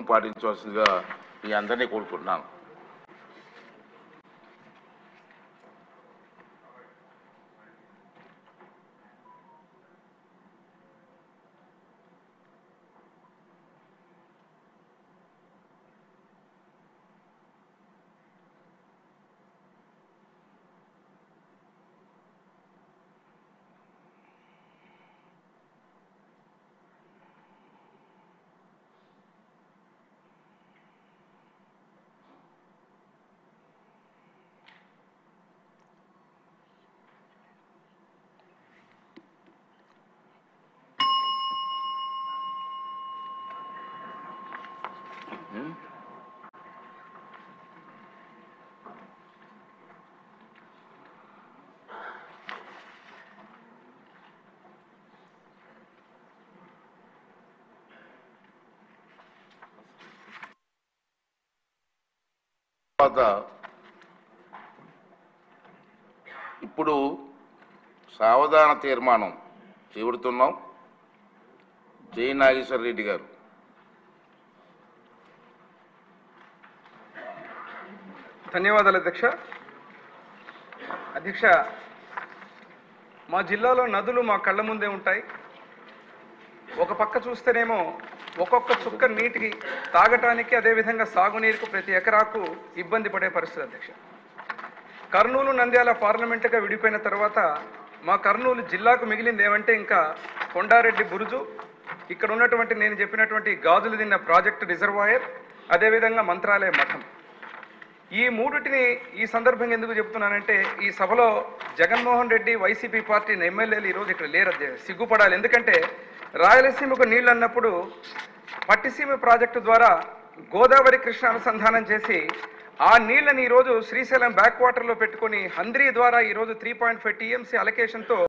పాటించవలసిందిగా మీ అందరినీ కోరుకుంటున్నాను. ఇప్పుడు సావధాన తీర్మానం చేపడుతున్నాం. జై నాగేశ్వర రెడ్డి గారు. ధన్యవాదాలు అధ్యక్ష. మా జిల్లాలో నదులు మా కళ్ళ ముందే ఉంటాయి. ఒక పక్క చూస్తేనేమో ఒక్కొక్క చుక్క నీటికి తాగటానికి, అదేవిధంగా సాగునీరుకు ప్రతి ఎకరాకు ఇబ్బంది పడే పరిస్థితి అధ్యక్ష. కర్నూలు నంద్యాల పార్లమెంటుగా విడిపోయిన తర్వాత మా కర్నూలు జిల్లాకు మిగిలింది ఏమంటే ఇంకా కొండారెడ్డి బురుజు, ఇక్కడ ఉన్నటువంటి నేను చెప్పినటువంటి గాజులు దిన్న ప్రాజెక్టు రిజర్వాయర్, అదేవిధంగా మంత్రాలయ మఠం. ఈ మూడిటిని ఈ సందర్భంగా ఎందుకు చెప్తున్నానంటే, ఈ సభలో జగన్మోహన్ రెడ్డి వైసీపీ పార్టీ ఎమ్మెల్యేలు ఈరోజు ఇక్కడ లేరు, సిగ్గుపడాలి. ఎందుకంటే రాయలసీమకు నీళ్ళు అన్నప్పుడు పట్టిసీమ ప్రాజెక్టు ద్వారా గోదావరి కృష్ణ అనుసంధానం చేసి ఆ నీళ్ళని ఈరోజు శ్రీశైలం బ్యాక్ వాటర్లో పెట్టుకొని హంద్రీ ద్వారా ఈరోజు 3.5 TMC అలొకేషన్తో